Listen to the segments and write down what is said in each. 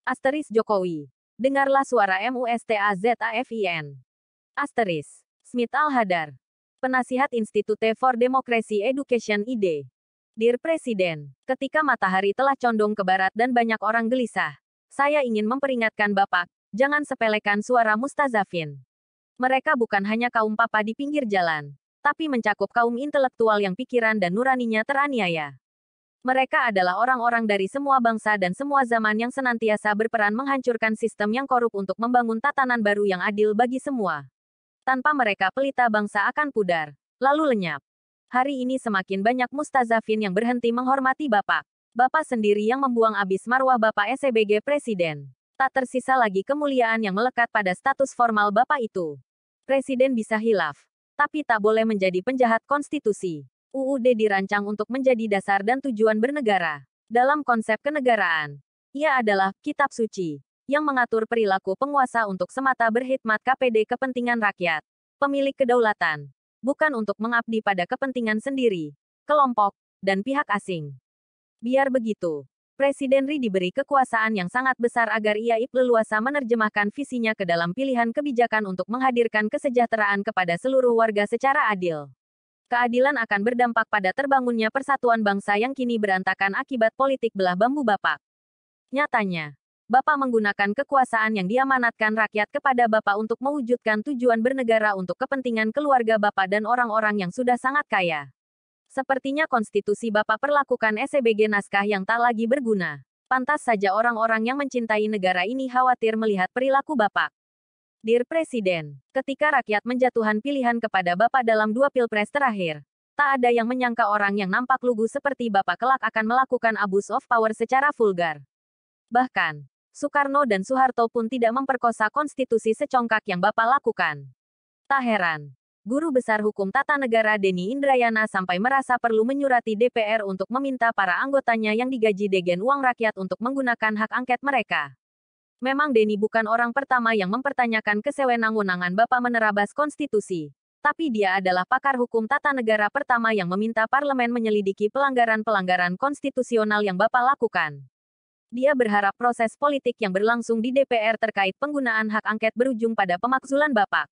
Asteris Jokowi. Dengarlah suara MUSTAZAFIN. Asteris. Smith Al-Hadar. Penasihat Institute for Democracy Education ID. Dear Presiden, ketika matahari telah condong ke barat dan banyak orang gelisah, saya ingin memperingatkan Bapak, jangan sepelekan suara mustazafin. Mereka bukan hanya kaum papa di pinggir jalan, tapi mencakup kaum intelektual yang pikiran dan nuraninya teraniaya. Mereka adalah orang-orang dari semua bangsa dan semua zaman yang senantiasa berperan menghancurkan sistem yang korup untuk membangun tatanan baru yang adil bagi semua. Tanpa mereka pelita bangsa akan pudar, lalu lenyap. Hari ini semakin banyak mustazafin yang berhenti menghormati Bapak. Bapak sendiri yang membuang abis marwah Bapak SBG Presiden. Tak tersisa lagi kemuliaan yang melekat pada status formal Bapak itu. Presiden bisa hilaf, tapi tak boleh menjadi penjahat konstitusi. UUD dirancang untuk menjadi dasar dan tujuan bernegara. Dalam konsep kenegaraan, ia adalah kitab suci yang mengatur perilaku penguasa untuk semata berkhidmat KPD kepentingan rakyat, pemilik kedaulatan, bukan untuk mengabdi pada kepentingan sendiri, kelompok, dan pihak asing. Biar begitu, Presiden Ri diberi kekuasaan yang sangat besar agar ia leluasa menerjemahkan visinya ke dalam pilihan kebijakan untuk menghadirkan kesejahteraan kepada seluruh warga secara adil. Keadilan akan berdampak pada terbangunnya persatuan bangsa yang kini berantakan akibat politik belah bambu Bapak. Nyatanya, Bapak menggunakan kekuasaan yang diamanatkan rakyat kepada Bapak untuk mewujudkan tujuan bernegara untuk kepentingan keluarga Bapak dan orang-orang yang sudah sangat kaya. Sepertinya konstitusi Bapak perlakukan SBG naskah yang tak lagi berguna. Pantas saja orang-orang yang mencintai negara ini khawatir melihat perilaku Bapak. Dear Presiden, ketika rakyat menjatuhkan pilihan kepada Bapak dalam 2 pilpres terakhir, tak ada yang menyangka orang yang nampak lugu seperti Bapak kelak akan melakukan abuse of power secara vulgar. Bahkan, Soekarno dan Soeharto pun tidak memperkosa konstitusi secongkak yang Bapak lakukan. Tak heran, Guru Besar Hukum Tata Negara Denny Indrayana sampai merasa perlu menyurati DPR untuk meminta para anggotanya yang digaji degen uang rakyat untuk menggunakan hak angket mereka. Memang Denny bukan orang pertama yang mempertanyakan kesewenang-wenangan Bapak menerabas konstitusi. Tapi dia adalah pakar hukum tata negara pertama yang meminta parlemen menyelidiki pelanggaran-pelanggaran konstitusional yang Bapak lakukan. Dia berharap proses politik yang berlangsung di DPR terkait penggunaan hak angket berujung pada pemakzulan Bapak.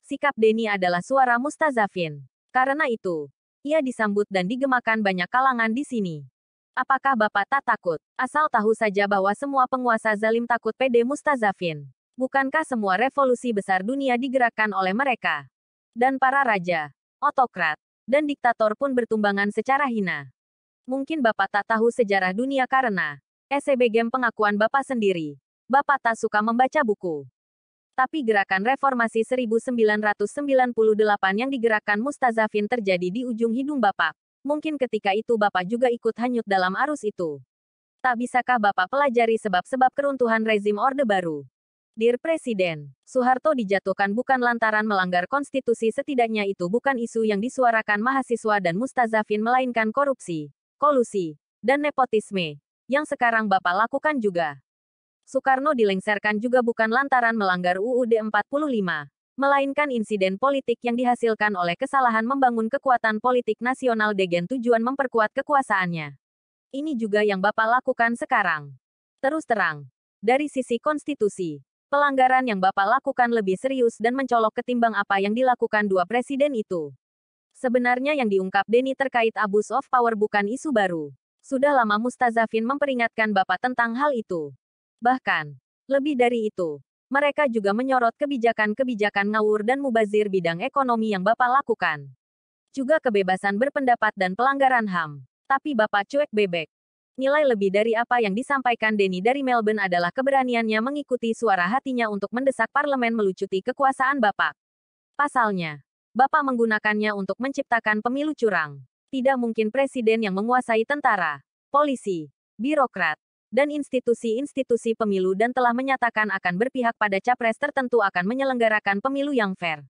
Sikap Denny adalah suara mustazafin. Karena itu, ia disambut dan digemakan banyak kalangan di sini. Apakah Bapak tak takut? Asal tahu saja bahwa semua penguasa zalim takut PD mustazafin. Bukankah semua revolusi besar dunia digerakkan oleh mereka? Dan para raja, otokrat, dan diktator pun bertumbangan secara hina. Mungkin Bapak tak tahu sejarah dunia karena SBG pengakuan Bapak sendiri. Bapak tak suka membaca buku. Tapi gerakan reformasi 1998 yang digerakkan mustazafin terjadi di ujung hidung Bapak. Mungkin ketika itu Bapak juga ikut hanyut dalam arus itu. Tak bisakah Bapak pelajari sebab-sebab keruntuhan rezim Orde Baru? Dear Presiden, Soeharto dijatuhkan bukan lantaran melanggar konstitusi, setidaknya itu bukan isu yang disuarakan mahasiswa dan mustazafin melainkan korupsi, kolusi, dan nepotisme, yang sekarang Bapak lakukan juga. Soekarno dilengsarkan juga bukan lantaran melanggar UUD 45. Melainkan insiden politik yang dihasilkan oleh kesalahan membangun kekuatan politik nasional dengan tujuan memperkuat kekuasaannya. Ini juga yang Bapak lakukan sekarang. Terus terang, dari sisi konstitusi, pelanggaran yang Bapak lakukan lebih serius dan mencolok ketimbang apa yang dilakukan 2 presiden itu. Sebenarnya yang diungkap Denny terkait abuse of power bukan isu baru. Sudah lama mustazafin memperingatkan Bapak tentang hal itu. Bahkan, lebih dari itu, mereka juga menyorot kebijakan-kebijakan ngawur dan mubazir bidang ekonomi yang Bapak lakukan. Juga kebebasan berpendapat dan pelanggaran HAM. Tapi Bapak cuek bebek. Nilai lebih dari apa yang disampaikan Denny dari Melbourne adalah keberaniannya mengikuti suara hatinya untuk mendesak parlemen melucuti kekuasaan Bapak. Pasalnya, Bapak menggunakannya untuk menciptakan pemilu curang. Tidak mungkin presiden yang menguasai tentara, polisi, birokrat, dan institusi-institusi pemilu dan telah menyatakan akan berpihak pada capres tertentu akan menyelenggarakan pemilu yang fair.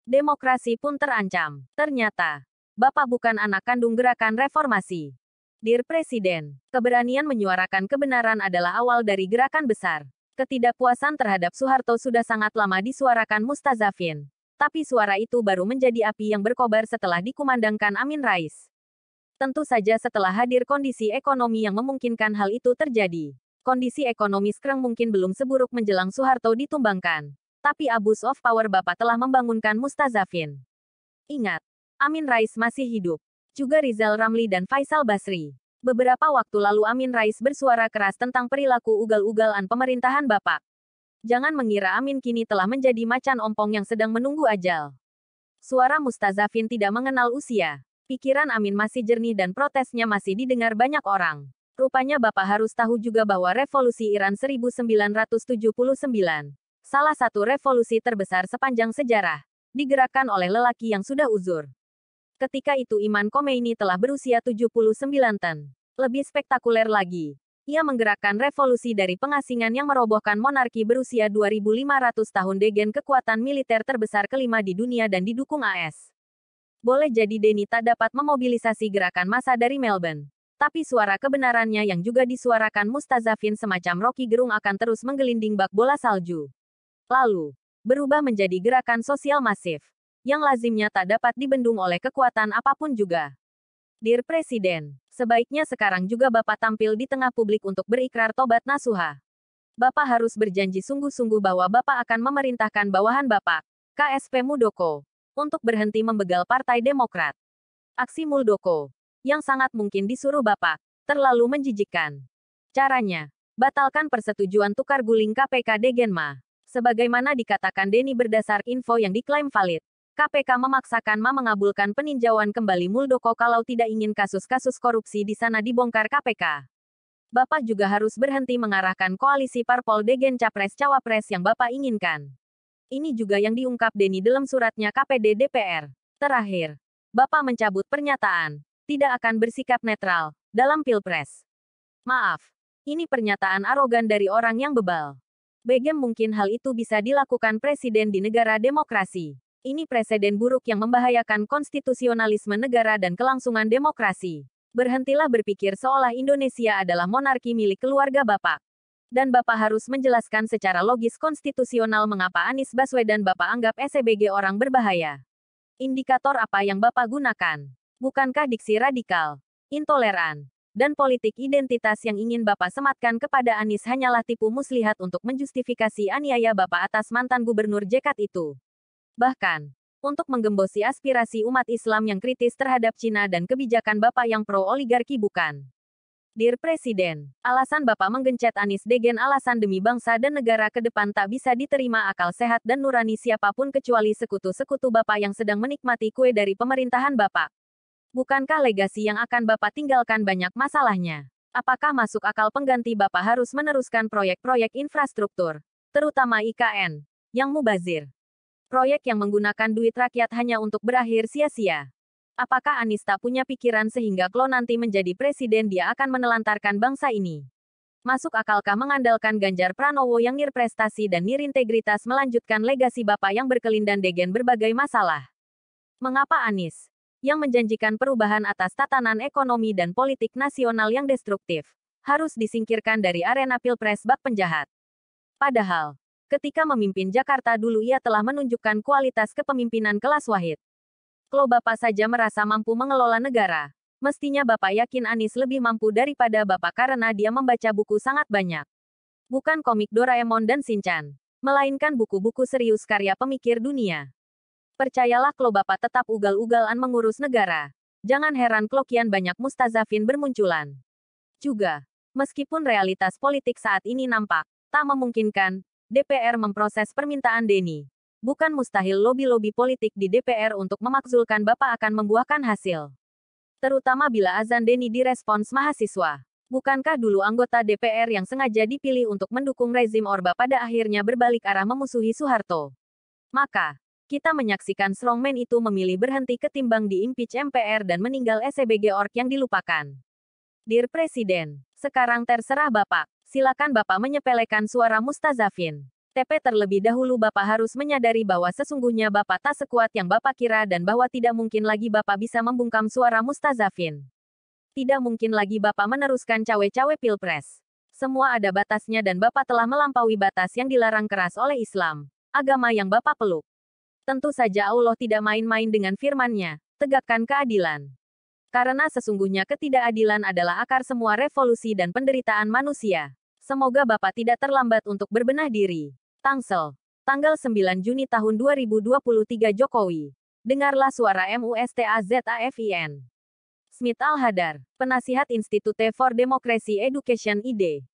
Demokrasi pun terancam. Ternyata, Bapak bukan anak kandung gerakan reformasi. Dear Presiden, keberanian menyuarakan kebenaran adalah awal dari gerakan besar. Ketidakpuasan terhadap Soeharto sudah sangat lama disuarakan mustazafin. Tapi suara itu baru menjadi api yang berkobar setelah dikumandangkan Amin Rais. Tentu saja setelah hadir kondisi ekonomi yang memungkinkan hal itu terjadi. Kondisi ekonomi sekarang mungkin belum seburuk menjelang Soeharto ditumbangkan. Tapi abuse of power Bapak telah membangunkan Mustazafin. Ingat, Amin Rais masih hidup. Juga Rizal Ramli dan Faisal Basri. Beberapa waktu lalu Amin Rais bersuara keras tentang perilaku ugal-ugalan pemerintahan Bapak. Jangan mengira Amin kini telah menjadi macan ompong yang sedang menunggu ajal. Suara Mustazafin tidak mengenal usia. Pikiran Amin masih jernih dan protesnya masih didengar banyak orang. Rupanya Bapak harus tahu juga bahwa revolusi Iran 1979, salah satu revolusi terbesar sepanjang sejarah, digerakkan oleh lelaki yang sudah uzur. Ketika itu Imam Khomeini telah berusia 79 tahun. Lebih spektakuler lagi, ia menggerakkan revolusi dari pengasingan yang merobohkan monarki berusia 2500 tahun dengan kekuatan militer terbesar kelima di dunia dan didukung AS. Boleh jadi Denny tak dapat memobilisasi gerakan massa dari Melbourne. Tapi suara kebenarannya yang juga disuarakan Mustazafin semacam Rocky Gerung akan terus menggelinding bak bola salju. Lalu, berubah menjadi gerakan sosial masif, yang lazimnya tak dapat dibendung oleh kekuatan apapun juga. Dear Presiden, sebaiknya sekarang juga Bapak tampil di tengah publik untuk berikrar tobat nasuha. Bapak harus berjanji sungguh-sungguh bahwa Bapak akan memerintahkan bawahan Bapak, KSP Muldoko, untuk berhenti membegal Partai Demokrat. Aksi Muldoko, yang sangat mungkin disuruh Bapak, terlalu menjijikkan. Caranya, batalkan persetujuan tukar guling KPK Degenma. Sebagaimana dikatakan Denny berdasar info yang diklaim valid, KPK memaksakan mengabulkan peninjauan kembali Muldoko kalau tidak ingin kasus-kasus korupsi di sana dibongkar KPK. Bapak juga harus berhenti mengarahkan koalisi parpol degen capres-cawapres yang Bapak inginkan. Ini juga yang diungkap Denny dalam suratnya KPD DPR. Terakhir, Bapak mencabut pernyataan, tidak akan bersikap netral, dalam Pilpres. Maaf, ini pernyataan arogan dari orang yang bebal. Begem mungkin hal itu bisa dilakukan presiden di negara demokrasi. Ini presiden buruk yang membahayakan konstitusionalisme negara dan kelangsungan demokrasi. Berhentilah berpikir seolah Indonesia adalah monarki milik keluarga Bapak. Dan Bapak harus menjelaskan secara logis konstitusional mengapa Anies Baswedan Bapak anggap SBG orang berbahaya. Indikator apa yang Bapak gunakan? Bukankah diksi radikal, intoleran, dan politik identitas yang ingin Bapak sematkan kepada Anies hanyalah tipu muslihat untuk menjustifikasi aniaya Bapak atas mantan gubernur JKT itu. Bahkan, untuk menggembosi aspirasi umat Islam yang kritis terhadap Cina dan kebijakan Bapak yang pro-oligarki bukan. Dear Presiden, alasan Bapak menggencet Anies degen alasan demi bangsa dan negara ke depan tak bisa diterima akal sehat dan nurani siapapun kecuali sekutu-sekutu Bapak yang sedang menikmati kue dari pemerintahan Bapak. Bukankah legasi yang akan Bapak tinggalkan banyak masalahnya? Apakah masuk akal pengganti Bapak harus meneruskan proyek-proyek infrastruktur, terutama IKN, yang mubazir? Proyek yang menggunakan duit rakyat hanya untuk berakhir sia-sia. Apakah Anies tak punya pikiran sehingga kalau nanti menjadi presiden dia akan menelantarkan bangsa ini? Masuk akalkah mengandalkan Ganjar Pranowo yang nirprestasi dan nirintegritas melanjutkan legasi Bapak yang berkelindan degen berbagai masalah? Mengapa Anies, yang menjanjikan perubahan atas tatanan ekonomi dan politik nasional yang destruktif, harus disingkirkan dari arena Pilpres bak penjahat? Padahal, ketika memimpin Jakarta dulu ia telah menunjukkan kualitas kepemimpinan kelas wahid. Kalau Bapak saja merasa mampu mengelola negara, mestinya Bapak yakin Anies lebih mampu daripada Bapak karena dia membaca buku sangat banyak. Bukan komik Doraemon dan Shinchan, melainkan buku-buku serius karya pemikir dunia. Percayalah kalau Bapak tetap ugal-ugalan mengurus negara. Jangan heran kalau kian banyak Mustazafin bermunculan. Juga, meskipun realitas politik saat ini nampak tak memungkinkan, DPR memproses permintaan Denny. Bukan mustahil lobi-lobi politik di DPR untuk memakzulkan Bapak akan membuahkan hasil. Terutama bila azan Denny direspons mahasiswa. Bukankah dulu anggota DPR yang sengaja dipilih untuk mendukung rezim Orba pada akhirnya berbalik arah memusuhi Soeharto? Maka, kita menyaksikan strongman itu memilih berhenti ketimbang di-impeach MPR dan meninggal SBG org yang dilupakan. Dear Presiden, sekarang terserah Bapak. Silakan Bapak menyepelekan suara Mustazafin. TP terlebih dahulu Bapak harus menyadari bahwa sesungguhnya Bapak tak sekuat yang Bapak kira dan bahwa tidak mungkin lagi Bapak bisa membungkam suara Mustazafin. Tidak mungkin lagi Bapak meneruskan cawe-cawe Pilpres. Semua ada batasnya dan Bapak telah melampaui batas yang dilarang keras oleh Islam, agama yang Bapak peluk. Tentu saja Allah tidak main-main dengan firman-Nya, tegakkan keadilan. Karena sesungguhnya ketidakadilan adalah akar semua revolusi dan penderitaan manusia. Semoga Bapak tidak terlambat untuk berbenah diri. Tangsel. Tanggal 9 Juni tahun 2023 Jokowi. Dengarlah suara MUSTAZAFIN. Smith Al-Hadar, Penasihat Institute for Democracy Education IDE.